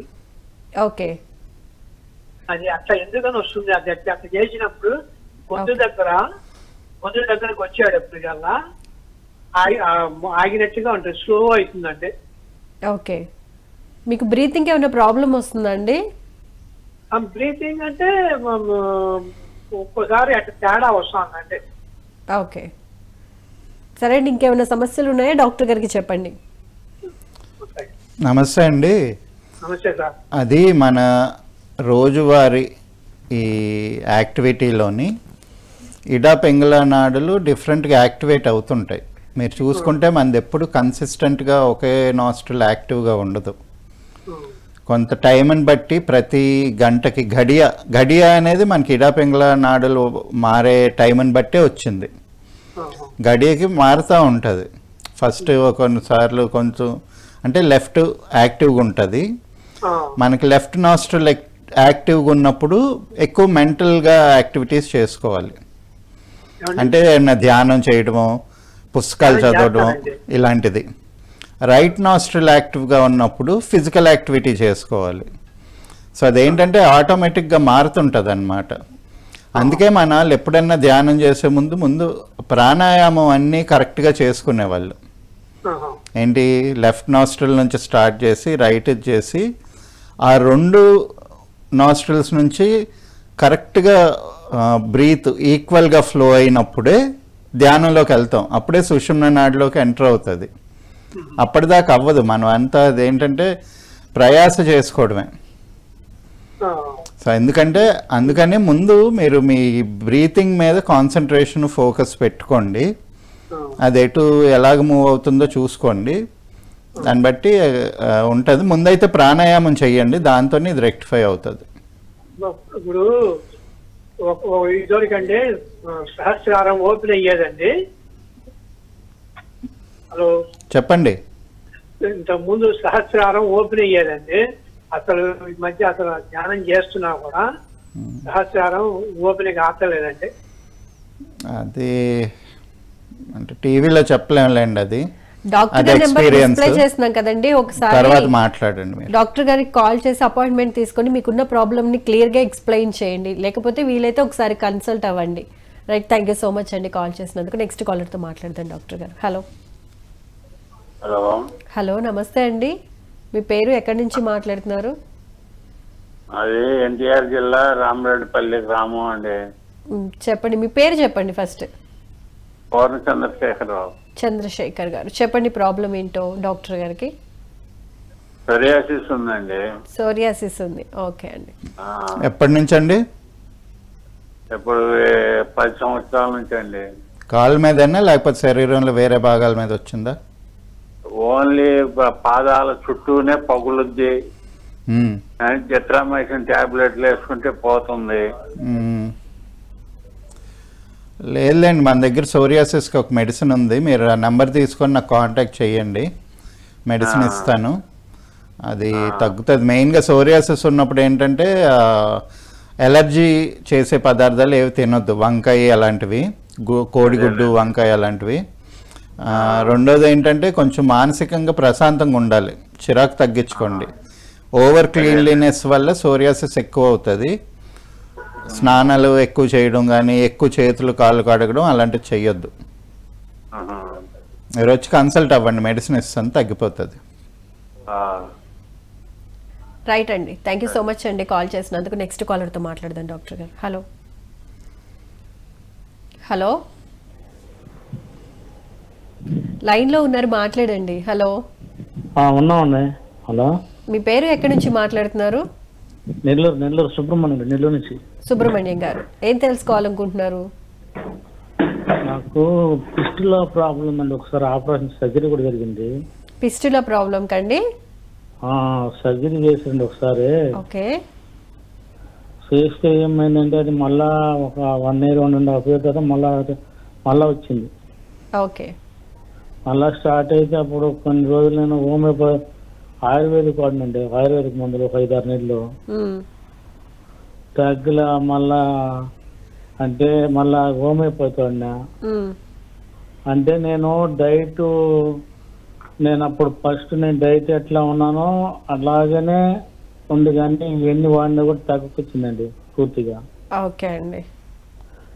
ఓకే. అది అట్లా ఎందుకని వస్తుంది? అది అట్లా చేసినప్పుడు గొంతు దగ్గరకు వచ్చేటప్పుడు కల్లా ఆగినట్టుగా ఉంటుంది, స్లో అవుతుందండి. ఓకే. మీకు బ్రీతింగ్ ఏమైనా ప్రాబ్లం వస్తుందండి? బ్రీతింగ్ అంటే ఒక్కోసారి అట్లా తేడా వస్తుందండి. ఓకే, సరే అండి. ఇంకేమైనా సమస్యలు ఉన్నాయా? డాక్టర్ గారికి చెప్పండి. నమస్తే అండి. నమస్తే సార్. అది మన రోజువారీ ఈ యాక్టివిటీలోని ఇడా పింగళ నాడులు డిఫరెంట్గా యాక్టివేట్ అవుతుంటాయి. మీరు చూసుకుంటే మనది ఎప్పుడు కన్సిస్టెంట్గా ఒకే నాస్ట్రిల్ యాక్టివ్గా ఉండదు. కొంత టైంని బట్టి ప్రతి గంటకి గడియ అనేది మనకి ఇడా పింగళ నాడులు మారే టైంని బట్టే వచ్చింది. గడియకి మారుతూ ఉంటుంది. ఫస్ట్ కొన్నిసార్లు కొంచెం అంటే లెఫ్ట్ యాక్టివ్గా ఉంటుంది. మనకి లెఫ్ట్ నాస్ట్రిల్ యాక్టివ్గా ఉన్నప్పుడు ఎక్కువ మెంటల్గా యాక్టివిటీస్ చేసుకోవాలి. అంటే ధ్యానం చేయడము, పుస్తకాలు చదవడం ఇలాంటిది. రైట్ నాస్ట్రిల్ యాక్టివ్గా ఉన్నప్పుడు ఫిజికల్ యాక్టివిటీ చేసుకోవాలి. సో అదేంటంటే ఆటోమేటిక్గా మారుతుంటుంది అన్నమాట. అందుకే మన వాళ్ళు ఎప్పుడన్నా ధ్యానం చేసే ముందు ప్రాణాయామం అన్నీ కరెక్ట్గా చేసుకునేవాళ్ళు. ఏంటి, లెఫ్ట్ నాస్ట్రిల్ నుంచి స్టార్ట్ చేసి రైట్ చేసి ఆ 2 నాస్ట్రిల్స్ నుంచి కరెక్ట్గా బ్రీత్ ఈక్వల్గా ఫ్లో అయినప్పుడే ధ్యానంలోకి వెళ్తాం. అప్పుడే సుషుమ్న నాడిలోకి ఎంటర్ అవుతుంది. అప్పటిదాకా అవ్వదు. మనం అంతా అదేంటంటే ప్రయాస చేసుకోవడమే. సో అందుకని ముందు మీరు మీ బ్రీతింగ్ మీద కాన్సన్ట్రేషన్ ఫోకస్ పెట్టుకోండి. అది ఎలాగ మూవ్ అవుతుందో చూసుకోండి. దాన్ని బట్టి ఉంటుంది. ముందైతే ప్రాణాయామం చెయ్యండి, దాంతో ఇది రెక్టిఫై అవుతుంది. ఇప్పుడు ఇదివరకంటే సహస్రారం ఓపెన్ అయ్యేదండి. హలో చెప్పండి. ఇంతకు ముందు సహస్రారం ఓపెన్ అయ్యేదండి. అసలు ఈ మధ్య అసలు ధ్యానం చేస్తున్నా కూడా సహస్రారం ఓపెనింగ్ ఆపలేదండి. అది అంటే టీవీలో చెప్పలేండి. అది డాక్టర్ గారి నెంబర్ డిస్ప్లే చేస్తున్నాం కదండి, ఒకసారి తర్వాత మాట్లాడండి. డాక్టర్ గారికి కాల్ చేసి అపాయింట్మెంట్ తీసుకొని మీకున్న ప్రాబ్లమ్ ని క్లియర్ గా ఎక్స్ప్లెయిన్ చేయండి. లేకపోతే వీలైతే ఒకసారి కన్సల్ట్ అవ్వండి. Right, thank you so much అండి కాల్ చేసినందుకు. నెక్స్ట్ కాలర్ తో మాట్లాడదాం డాక్టర్ గారు. హలో హలో నమస్తే అండి. మీ పేరు, ఎక్కడి నుంచి మాట్లాడుతున్నారు? అది ఎన్టీఆర్ జిల్లా రామరెడ్డిపల్లి గ్రామం అండి. చెప్పండి, మీ పేరు చెప్పండి ఫస్ట్. పౌర్ణ చంద్రశేఖరరావు. చంద్రశేఖర్ గారు, చెప్పండి ప్రాబ్లం ఏంటో డాక్టర్ గారికి. సోరియాసిస్ ఉందండి. సోరియాసిస్ ఉంది, ఓకే అండి. ఎప్పటి నుంచి అండి? ఇప్పుడు 10 సంవత్సరాల నుంచి అండి. కాళ్ళ మీదనా లేకపోతే శరీరంలో వేరే భాగాల మీద వచ్చిందా? ఓన్లీ పాదాల చుట్టూనే పగులుద్ది. జిత్రామైసిన్ టాబ్లెట్లు వేసుకుంటే పోతుంది. లేదులేండి, మన దగ్గర సోరియాసిస్కి ఒక మెడిసిన్ ఉంది. మీరు ఆ నెంబర్ తీసుకొని నాకు కాంటాక్ట్ చేయండి, మెడిసిన్ ఇస్తాను. అది తగ్గుతుంది. మెయిన్గా సోరియాసిస్ ఉన్నప్పుడు ఏంటంటే ఎలర్జీ చేసే పదార్థాలు ఏవి తినొద్దు. వంకాయ అలాంటివి, కోడిగుడ్డు, వంకాయ అలాంటివి. రెండోది ఏంటంటే కొంచెం మానసికంగా ప్రశాంతంగా ఉండాలి. చిరాకు తగ్గించుకోండి. ఓవర్ క్లీన్లీనెస్ వల్ల సోరియాసిస్ ఎక్కువ అవుతుంది. స్నానాలు ఎక్కువ చేయడం కానీ, ఎక్కువ చేతులు కాళ్ళు కడగడం అలాంటివి చెయ్యొద్దు. మీరు వచ్చి కన్సల్ట్ అవ్వండి, మెడిసిన్ ఇస్తాను, తగ్గిపోతుంది. రైట్ అండి, థ్యాంక్ యూ సో మచ్ అండి కాల్ చేసినందుకు. నెక్స్ట్ కాలర్తో మాట్లాడదాం డాక్టర్ గారు. హలో హలో లైన్లో ఉన్నారు, మాట్లాడండి. హలో ఉన్నామండి. హలో, మీ పేరు, ఎక్కడి నుంచి మాట్లాడుతున్నారు? నెల్లూరు సుబ్రహ్మణ్యం, నెల్లూరు నుంచి. సుబ్రహ్మణ్యం గారు, ఏం తెలుసుకోవాలనుకుంటున్నారు? నాకు పిస్టులా ప్రాబ్లం అండి. ఒకసారి ఆపరేషన్ సర్జరీ కూడా జరిగింది. పిస్టులా ప్రాబ్లం కండి? సర్జరీ చేసిండి ఒకసారి. ఓకే. చేస్తే ఏమైందంటే అది మళ్ళా ఒక 1 year 1.5 year తర్వాత మళ్ళా వచ్చింది. ఓకే. మళ్ళా స్టార్ట్ అయితే అప్పుడు కొన్ని రోజులు నేను ఆయుర్వేదిక్ వాడినండి. ఆయుర్వేదిక్ మందులు 5-6 నెలలు తగ్గల. మళ్ళా అంటే మళ్ళా హోమియోపతి వాడినా. అంటే నేను డైట్ నేను అప్పుడు ఫస్ట్ నేను డైట్ ఎట్లా ఉన్నానో అలాగనే ఉంది, కానీ ఇవన్నీ వాడినా కూడా తగ్గుకొచ్చిందండి పూర్తిగా. ఓకే అండి.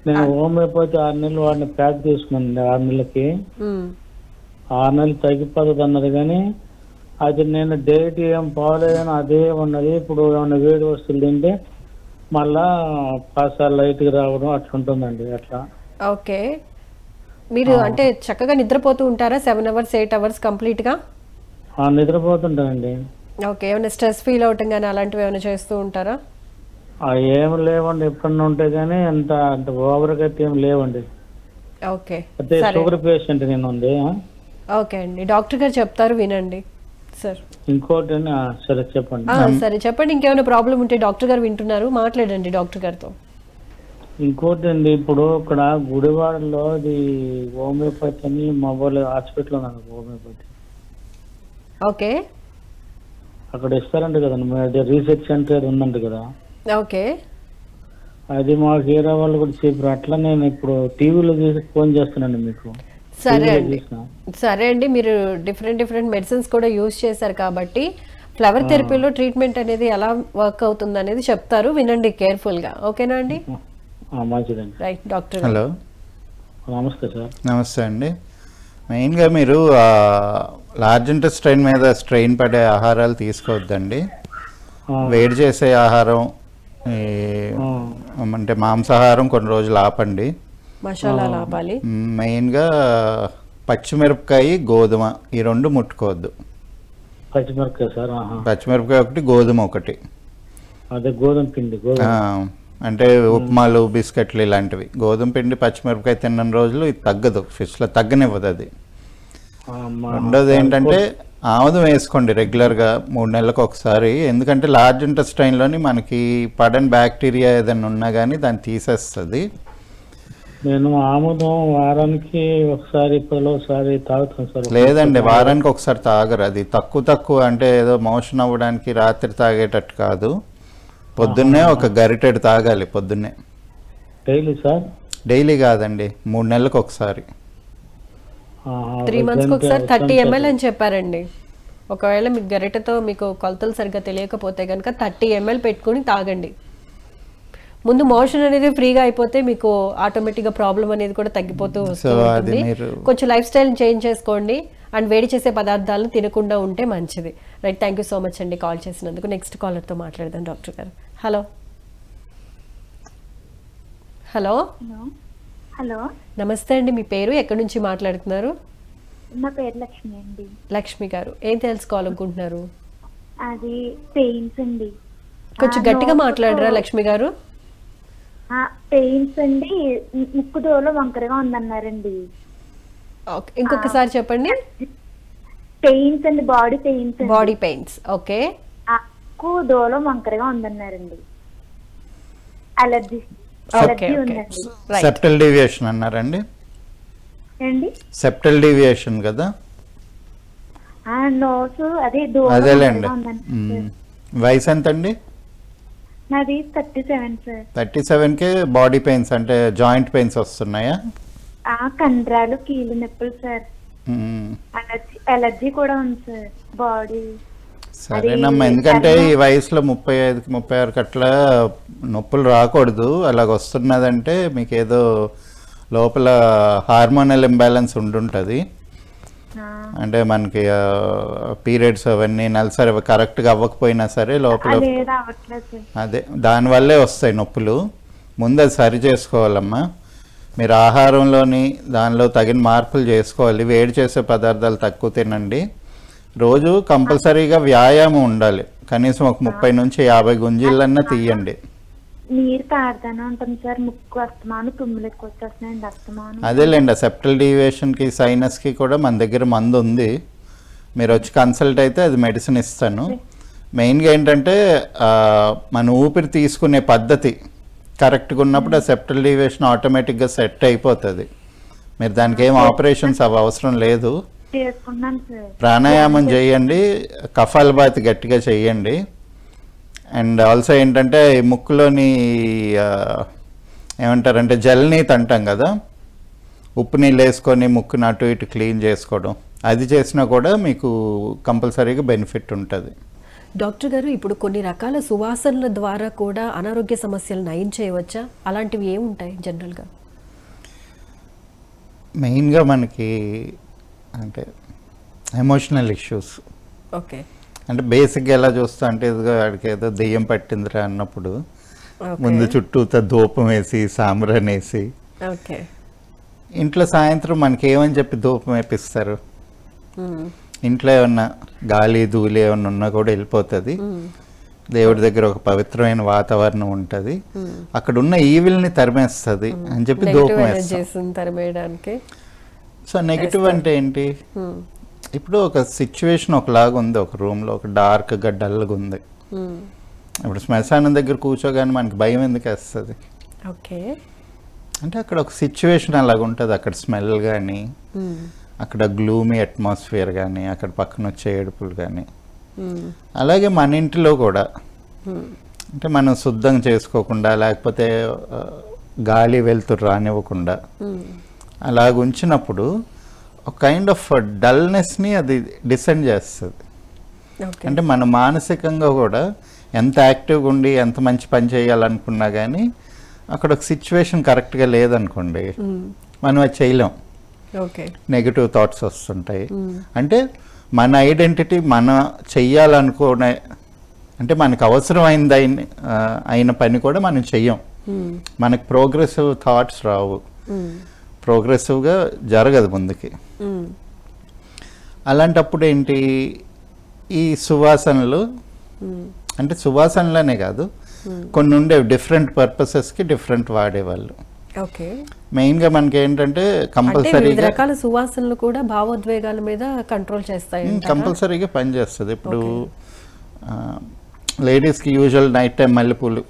నేను హోమియోపతి 6 నెలలు వాడిని ప్యాక్ తీసుకున్నానండి. 6 నెలలకి 6 నెలలు తగ్గిపోతుంది అన్నది, కానీ అది నేను డైట్ ఏం పోలేదని అదే ఉన్నది. ఇప్పుడు ఏమన్నా వేడి వస్తువులు తింటే మళ్ళా కాస్త లైట్గా రావడం అట్లా ఉంటుందండి. అట్లా. ఓకే. మీరు అంటే చక్కగా నిద్రపోతూ ఉంటారా 7 hours 8 hours కంప్లీట్గా? నిద్రపోతుంటానండి. ఓకే. ఏమైనా స్ట్రెస్ ఫీల్ అవటం కానీ అలాంటివి ఏమైనా చేస్తూ ఉంటారా? ఏం లేవండి, ఎప్పుడన్నా ఉంటాయి కానీ అంత ఓవర్గా అయితే ఏం లేవండి. ఓకే. అదే షుగర్ పేషెంట్ నేను ఉంది. ఓకే అండి, డాక్టర్ గారు చెప్తారు వినండి సార్. ఇంకోటి సరే చెప్పండి. సరే చెప్పండి, ఇంకేమైనా ప్రాబ్లం ఉంటే డాక్టర్ గారు వింటున్నారు, మాట్లాడండి డాక్టర్ గారితో. ఇంకోటి అండి, ఇప్పుడు ఇక్కడ గుడివాడలో ఇది హోమియోపతి అని మొబైల్ హాస్పిటల్ ఉన్నాను, హోమియోపతి. ఓకే. అక్కడ ఇస్తారంట కదండి, రీసెర్చ్ సెంటర్ ఉందంట కదా. ఓకే. అది మాకు వేరే వాళ్ళు కూడా చెప్పారు. అట్లా నేను ఇప్పుడు టీవీలో చూసి ఫోన్ చేస్తున్నాను మీకు. సరే అండి, సరే అండి. మీరు డిఫరెంట్ మెడిసిన్స్ కూడా యూజ్ చేశారు కాబట్టి ఫ్లవర్ థెరపీలో ట్రీట్మెంట్ అనేది ఎలా వర్క్ అవుతుంది అనేది చెప్తారు, వినండి కేర్ఫుల్గా. ఓకేనా అండి? మంచిదండి. Right doctor. హలో, నమస్తే సార్. నమస్తే అండి. మెయిన్గా మీరు లార్జ్ ఇంటెస్టైన్ మీద స్ట్రెయిన్ పడే ఆహారాలు తీసుకోవద్దండి. వేడి చేసే ఆహారం, అంటే మాంసాహారం కొన్ని రోజులు ఆపండి. మసాలాలు ఆపాలి. మెయిన్గా పచ్చిమిరపకాయ, గోధుమ ఈ 2 ముట్టుకోవద్దు. పచ్చిమిరపకాయ సార్? పచ్చిమిరపకాయ ఒకటి, గోధుమ ఒకటి. అదే గోధుమ పిండి. అంటే ఉప్మాలు, బిస్కెట్లు ఇలాంటివి. గోధుమ పిండి, పచ్చిమిరపకాయ తిన్న రోజులు ఇది తగ్గదు, ఫిష్లో తగ్గనివ్వదు అది. రెండోది ఏంటంటే ఆముదం వేసుకోండి రెగ్యులర్గా 3 నెలలకు ఒకసారి. ఎందుకంటే లార్జ్ ఇంటెస్టైన్లోని మనకి పడని బ్యాక్టీరియా ఏదైనా ఉన్నా కానీ దాన్ని తీసేస్తుంది. నేను ఆముదం వారానికి ఒకసారి ఒకసారి తాగుతాను సార్. లేదండి, వారానికి ఒకసారి తాగరు. అది తక్కువ అంటే ఏదో మోషన్ అవ్వడానికి రాత్రి తాగేటట్టు కాదు. పొద్దున్నే ఒక గరిటెడు తాగాలి పొద్దున్నే. Daily sir? డైలీ కాదండి, 3 నెలలకు ఒకసారి. 3 months ఒకసారి 30 ml అని చెప్పారండి. ఒకవేళ మీకు గరిటెతో మీకు కొలతలు సరిగ్గా తెలియకపోతే కనుక 30 ml పెట్టుకుని తాగండి. ముందు మోషన్ అనేది ఫ్రీగా అయిపోతే మీకు ఆటోమేటిక్గా ప్రాబ్లం అనేది కూడా తగ్గిపోతూ వస్తుంది. కొంచెం లైఫ్ స్టైల్ చేంజ్ చేసుకోండి అండ్ వేడి చేసే పదార్థాలను తినకుండా ఉంటే మంచిది. Right, thank you so much అండి కాల్ చేసినందుకు. నెక్స్ట్ కాలర్తో మాట్లాడదాం డాక్టర్ గారు. హలో. హలో. హలో, నమస్తే అండి, మీ పేరు, ఎక్కడి నుంచి మాట్లాడుతున్నారు? నా పేరు లక్ష్మి అండి. లక్ష్మి గారు, ఏం తెలుసుకోవాలనుకుంటున్నారు? అది పెయిన్స్ అండి. కొంచెం గట్టిగా మాట్లాడరా లక్ష్మి గారు? పెయిన్స్ అండి, ముక్కు దూరం వంకరగా ఉందన్నారండి. ఇంకొకసారి చెప్పండి. పెయిన్స్ అండి, body pains. Body pains. Okay. ముక్కు దూరం వంకరగా ఉందన్నారండి. అలర్జీ ఉందండి. సెప్టల్ డీవియేషన్ అన్నారండి? ఏంటి? సెప్టల్ డీవియేషన్ కదా. నోసు అదే అదేలేండి. వయసు ఎంత అండి? నాది 37 సార్. 37కే బాడీ పెయిన్స్ అంటే జాయింట్ పెయిన్స్ వస్తున్నాయా? కండరాలు, కీలు నొప్పులు సార్. అలర్జీ కూడా ఉంది సార్ బాడీ. సరేనమ్మా, ఎందుకంటే ఈ వయసులో 35కి 36కి అట్లా నొప్పులు రాకూడదు. అలాగ వస్తున్నదంటే మీకు ఏదో లోపల హార్మోనల్ ఇంబ్యాలెన్స్ ఉండుంటుంది. అంటే మనకి పీరియడ్స్ అవన్నీ నెలసరి కరెక్ట్గా అవ్వకపోయినా సరే లోపల అదే దానివల్లే వస్తాయి నొప్పులు. ముందు అది సరి చేసుకోవాలమ్మా. మీరు ఆహారంలోని దానిలో తగిన మార్పులు చేసుకోవాలి. వేడి చేసే పదార్థాలు తక్కువ తినండి. రోజు కంపల్సరీగా వ్యాయామం ఉండాలి. కనీసం ఒక 30 నుంచి 50 గుంజీలన్నా తీయండి. నీరు తాగుతానే ఉంటుంది సార్. ముక్కు అస్తమాను, తుమ్ములు ఎక్కువ వచ్చేస్తున్నాయండి అస్తమాను. అదేలేండి, సెప్టల్ డీవియేషన్కి, సైనస్కి కూడా మన దగ్గర మందు ఉంది. మీరు వచ్చి కన్సల్ట్ అయితే అది మెడిసిన్ ఇస్తాను. మెయిన్గా ఏంటంటే మన ఊపిరి తీసుకునే పద్ధతి కరెక్ట్గా ఉన్నప్పుడు ఆ సెప్టల్ డీవియేషన్ ఆటోమేటిక్గా సెట్ అయిపోతుంది. మీరు దానికి ఏం ఆపరేషన్స్ అవసరం లేదు. ప్రాణాయామం చేయండి, కపాలభాతి గట్టిగా చేయండి. అండ్ ఆల్సో ఏంటంటే ముక్కులోని ఏమంటారంటే జలనీత్ అంటాం కదా, ఉప్పు నీళ్ళు వేసుకొని ముక్కుని అటు ఇటు క్లీన్ చేసుకోవడం, అది చేసినా కూడా మీకు కంపల్సరీగా బెనిఫిట్ ఉంటుంది. డాక్టర్ గారు, ఇప్పుడు కొన్ని రకాల సువాసనల ద్వారా కూడా అనారోగ్య సమస్యలు నయం చేయవచ్చా? అలాంటివి ఏముంటాయి జనరల్గా? మెయిన్గా మనకి అంటే ఎమోషనల్ ఇష్యూస్. ఓకే. అంటే బేసిక్గా ఎలా చూస్తా అంటే వాడికి ఏదో దెయ్యం పట్టిందిరా అన్నప్పుడు ముందు చుట్టూతో ధూపం వేసి సాంబ్రాన్ వేసి, ఓకే, ఇంట్లో సాయంత్రం మనకి ఏమని చెప్పి ధూపం వేపిస్తారు. ఇంట్లో ఏమన్నా గాలి ధూళి ఏమన్నా ఉన్నా కూడా వెళ్ళిపోతుంది, దేవుడి దగ్గర ఒక పవిత్రమైన వాతావరణం ఉంటుంది, అక్కడ ఉన్న ఈవిల్ని తరిమేస్తుంది అని చెప్పి ధూపం తరిమేయడానికి. సో నెగిటివ్ అంటే ఏంటి? ఇప్పుడు ఒక సిచ్యువేషన్ ఒకలాగా ఉంది, ఒక రూమ్లో ఒక డార్క్గా డల్గా ఉంది. ఇప్పుడు శ్మశానం దగ్గర కూర్చోగానే మనకి భయం ఎందుకు వేస్తుంది? ఓకే. అంటే అక్కడ ఒక సిచ్యువేషన్ అలాగ ఉంటుంది, అక్కడ స్మెల్ కానీ, అక్కడ గ్లూమీ అట్మాస్ఫియర్ కానీ, అక్కడ పక్కన వచ్చే ఏడుపులు కానీ. అలాగే మన ఇంటిలో కూడా అంటే మనం శుద్ధం చేసుకోకుండా, లేకపోతే గాలి వెలుతురు రానివ్వకుండా అలాగ ఉంచినప్పుడు ఒక కైండ్ ఆఫ్ డల్నెస్ని అది డిసెండ్ చేస్తుంది. అంటే మన మానసికంగా కూడా ఎంత యాక్టివ్గా ఉండి ఎంత మంచి పని చేయాలనుకున్నా కానీ అక్కడ ఒక సిచ్యువేషన్ కరెక్ట్గా లేదనుకోండి, మనం అది చేయలేం. నెగిటివ్ థాట్స్ వస్తుంటాయి. అంటే మన ఐడెంటిటీ మన చెయ్యాలనుకునే, అంటే మనకు అవసరమైంది అయిన పని కూడా మనం చెయ్యం. మనకు ప్రోగ్రెసివ్ థాట్స్ రావు, ప్రోగ్రెసివ్గా జరగదు ముందుకి. అలాంటప్పుడు ఏంటి, ఈ సువాసనలు అంటే సువాసనలనే కాదు, కొన్ని ఉండే డిఫరెంట్ పర్పసెస్కి డిఫరెంట్ వాడేవాళ్ళు. మెయిన్గా మనకి ఏంటంటే కంపల్సరీగా రకాల సువాసనలు కూడా భావోద్వేగాల మీద కంట్రోల్ చేస్తాయి, కంపల్సరీగా పనిచేస్తుంది. ఇప్పుడు లేడీస్కి యూజువల్ నైట్ టైం మల్లెపూలు,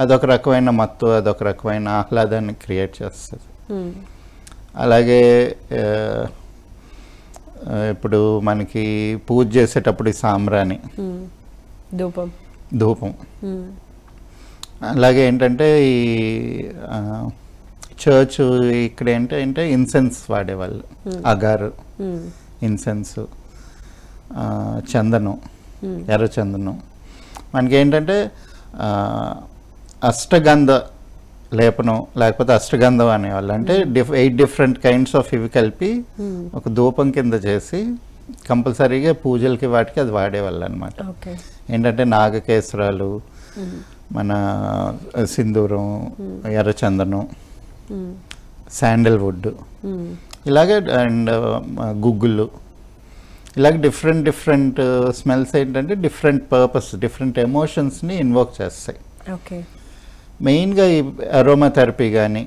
అదొక రకమైన మత్తు, అదొక రకమైన ఆహ్లాదాన్ని క్రియేట్ చేస్తుంది. అలాగే ఇప్పుడు మనకి పూజ చేసేటప్పుడు ఈ సాంబ్రాణి, ధూపం, అలాగే ఏంటంటే ఈ చర్చ్ ఇక్కడ ఏంటంటే ఇన్సెన్స్ వాడేవాళ్ళు, అగారు, ఇన్సెన్స్, చందనం, ఎర్ర చందనం. మనకి ఏంటంటే అష్టగంధ లేపనం లేకపోతే అష్టగంధం అనేవాళ్ళు. అంటే 8 డిఫరెంట్ కైండ్స్ ఆఫ్ ఇవి కలిపి ఒక ధూపం కింద చేసి కంపల్సరీగా పూజలకి వాటికి అది వాడేవాళ్ళు అనమాట. ఏంటంటే నాగకేశ్వరాలు, మన సింధూరం, ఎర్రచందనం, శాండల్వుడ్, ఇలాగే అండ్ గుగ్గులు, ఇలాగ డిఫరెంట్ స్మెల్స్ ఏంటంటే డిఫరెంట్ పర్పస్, డిఫరెంట్ ఎమోషన్స్ని ఇన్వోక్ చేస్తాయి. మెయిన్గా ఈ అరోమా థెరపీ కానీ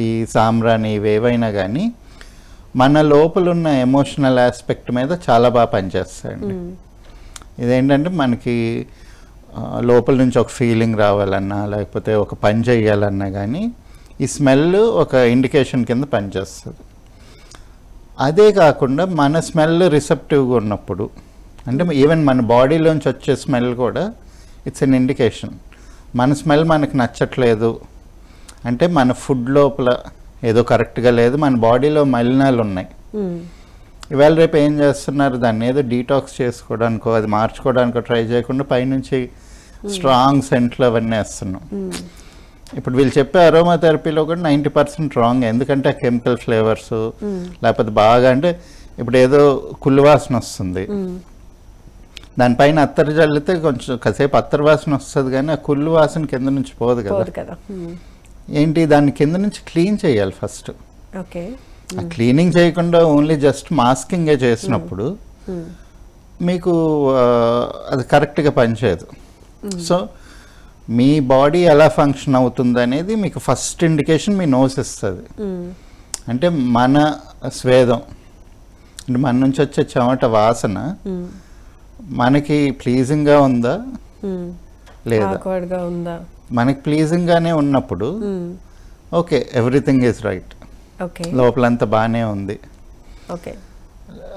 ఈ సాంబ్రాణి ఇవేవైనా కానీ మన లోపల ఉన్న ఎమోషనల్ ఆస్పెక్ట్ మీద చాలా బాగా పనిచేస్తాయండి. ఇదేంటంటే మనకి లోపల నుంచి ఒక ఫీలింగ్ రావాలన్నా లేకపోతే ఒక పని చేయాలన్నా కానీ ఈ స్మెల్ ఒక ఇండికేషన్ కింద పనిచేస్తుంది. అదే కాకుండా మన స్మెల్ రిసెప్టివ్గా ఉన్నప్పుడు, అంటే ఈవెన్ మన బాడీలోంచి వచ్చే స్మెల్ కూడా ఇట్స్ ఎన్ ఇండికేషన్. మన స్మెల్ మనకు నచ్చట్లేదు అంటే మన ఫుడ్ లోపల ఏదో కరెక్ట్గా లేదు, మన బాడీలో మలినాలు ఉన్నాయి. ఇవాళ రేపు ఏం చేస్తున్నారు, దాన్ని ఏదో డీటాక్స్ చేసుకోవడానికో అది మార్చుకోవడానికో ట్రై చేయకుండా పైనుంచి స్ట్రాంగ్ సెంట్లు అవన్నీ వేస్తున్నాం. ఇప్పుడు వీళ్ళు చెప్పే అరోమా థెరపీలో కూడా 90% రాంగ్. ఎందుకంటే కెమికల్ ఫ్లేవర్స్ లేకపోతే బాగా అంటే ఇప్పుడు ఏదో కుళ్ళు వాసన వస్తుంది, దానిపైన అత్తరు చల్లితే కొంచెం కాసేపు అత్తరు వాసన వస్తుంది కానీ ఆ కుళ్ళు వాసన కింద నుంచి పోదు కదా. ఏంటి, దాన్ని కింద నుంచి క్లీన్ చేయాలి ఫస్ట్. ఆ క్లీనింగ్ చేయకుండా ఓన్లీ జస్ట్ మాస్కింగే చేసినప్పుడు మీకు అది కరెక్ట్గా పనిచేయదు. సో మీ బాడీ ఎలా ఫంక్షన్ అవుతుంది అనేది మీకు ఫస్ట్ ఇండికేషన్ మీ నోస్ ఇస్తుంది. అంటే మన స్వేదం అంటే మన నుంచి వచ్చే చెమట వాసన మనకి ప్లీజింగ్గా ఉందా లేదా, మనకి ప్లీజింగ్గానే ఉన్నప్పుడు ఓకే ఎవ్రీథింగ్ ఈజ్ రైట్, లోపలంతా బాగానే ఉంది.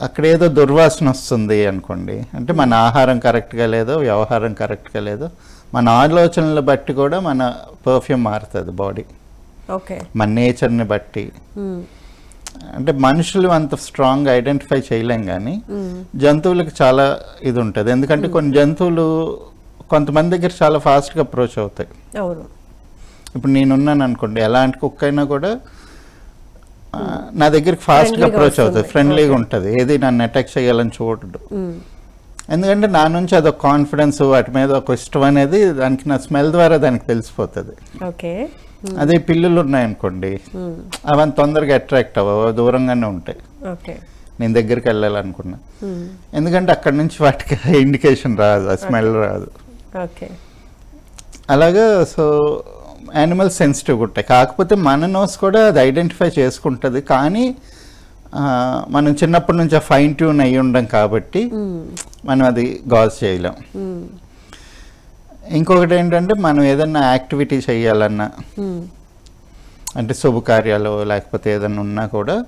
అక్కడ ఏదో దుర్వాసన వస్తుంది అనుకోండి, అంటే మన ఆహారం కరెక్ట్గా లేదో, వ్యవహారం కరెక్ట్గా లేదో, మన ఆలోచనలు బట్టి కూడా మన పర్ఫ్యూమ్ మారుతుంది బాడీ, మన నేచర్ని బట్టి. అంటే మనుషులు అంత స్ట్రాంగ్ ఐడెంటిఫై చేయలేం కానీ జంతువులకు చాలా ఇది ఉంటుంది. ఎందుకంటే కొన్ని జంతువులు కొంతమంది దగ్గర చాలా ఫాస్ట్గా అప్రోచ్ అవుతాయి. అవును. ఇప్పుడు నేనున్నాను అనుకోండి, ఎలాంటి కుక్క అయినా కూడా నా దగ్గరికి ఫాస్ట్గా అప్రోచ్ అవుతుంది, ఫ్రెండ్లీగా ఉంటుంది, ఏది నన్ను అటాక్ చేయాలని చూడదు. ఎందుకంటే నా నుంచి అదొక కాన్ఫిడెన్స్, వాటి మీద ఒక ఇష్టం అనేది దానికి నా స్మెల్ ద్వారా దానికి తెలిసిపోతుంది. ఓకే. అదే పిల్లులు ఉన్నాయనుకోండి, అవన్నీ తొందరగా అట్రాక్ట్ అవ్వవు, దూరంగానే ఉంటాయి. ఓకే. నేను దగ్గరికి వెళ్ళాలనుకున్నా, ఎందుకంటే అక్కడ నుంచి వాటికి ఇండికేషన్ రాదు, ఆ స్మెల్ రాదు. ఓకే. అలాగా సో యానిమల్స్ సెన్సిటివ్గా ఉంటాయి. కాకపోతే మన నోస్ కూడా అది ఐడెంటిఫై చేసుకుంటుంది, కానీ మనం చిన్నప్పటి నుంచి ఆ ఫైన్ ట్యూన్ అయ్యి ఉండం కాబట్టి మనం అది గాజ్ చేయలేం. ఇంకొకటి ఏంటంటే మనం ఏదన్నా యాక్టివిటీ చేయాలన్నా, అంటే శుభకార్యాలు లేకపోతే ఏదన్నా ఉన్నా కూడా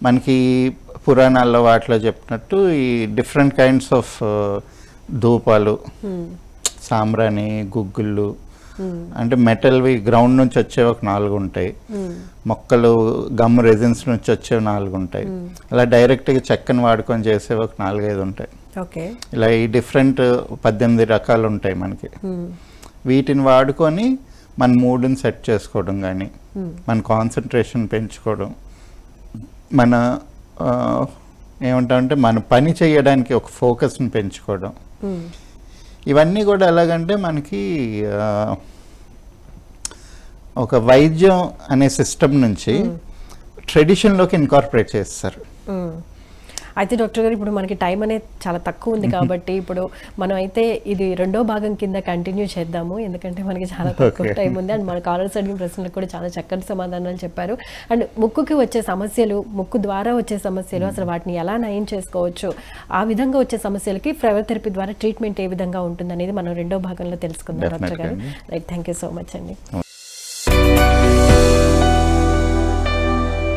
మనకి పురాణాల్లో వాటిలో చెప్పినట్టు ఈ డిఫరెంట్ కైండ్స్ ఆఫ్ ధూపాలు, సాంబ్రాణి, గుగ్గుళ్ళు, అంటే మెటల్వి గ్రౌండ్ నుంచి వచ్చేవి ఒక 4 ఉంటాయి, మొక్కలు గమ్ రెజిన్స్ నుంచి వచ్చేవి 4 ఉంటాయి, అలా డైరెక్ట్గా చెక్కను వాడుకొని చేసేవి ఒక 4-5 ఉంటాయి. ఓకే. ఇలా ఈ డిఫరెంట్ 18 రకాలు ఉంటాయి మనకి. వీటిని వాడుకొని మన మూడ్ని సెట్ చేసుకోవడం కానీ, మన కాన్సన్ట్రేషన్ పెంచుకోవడం, మన ఏమంటామంటే మన పని చేయడానికి ఒక ఫోకస్ని పెంచుకోవడం, ఇవన్నీ కూడా ఎలాగంటే మనకి ఒక వైద్యం అనే సిస్టమ్ నుంచి ట్రెడిషన్లోకి ఇన్కార్పొరేట్ చేస్తారు. అయితే డాక్టర్ గారు, ఇప్పుడు మనకి టైం అనేది చాలా తక్కువ ఉంది కాబట్టి ఇప్పుడు మనం అయితే ఇది 2వ భాగం కింద కంటిన్యూ చేద్దాము, ఎందుకంటే మనకి చాలా తక్కువ టైం ఉంది. అండ్ మన కాలర్స్ అడిగిన ప్రశ్నలకు కూడా చాలా చక్కటి సమాధానాలు చెప్పారు. అండ్ ముక్కుకి వచ్చే సమస్యలు, ముక్కు ద్వారా వచ్చే సమస్యలు, అసలు వాటిని ఎలా నయం చేసుకోవచ్చు, ఆ విధంగా వచ్చే సమస్యలకి ఫ్లవర్ థెరపీ ద్వారా ట్రీట్మెంట్ ఏ విధంగా ఉంటుంది అనేది మనం 2వ భాగంలో తెలుసుకుందాం డాక్టర్ గారు. Right, thank you so much అండి.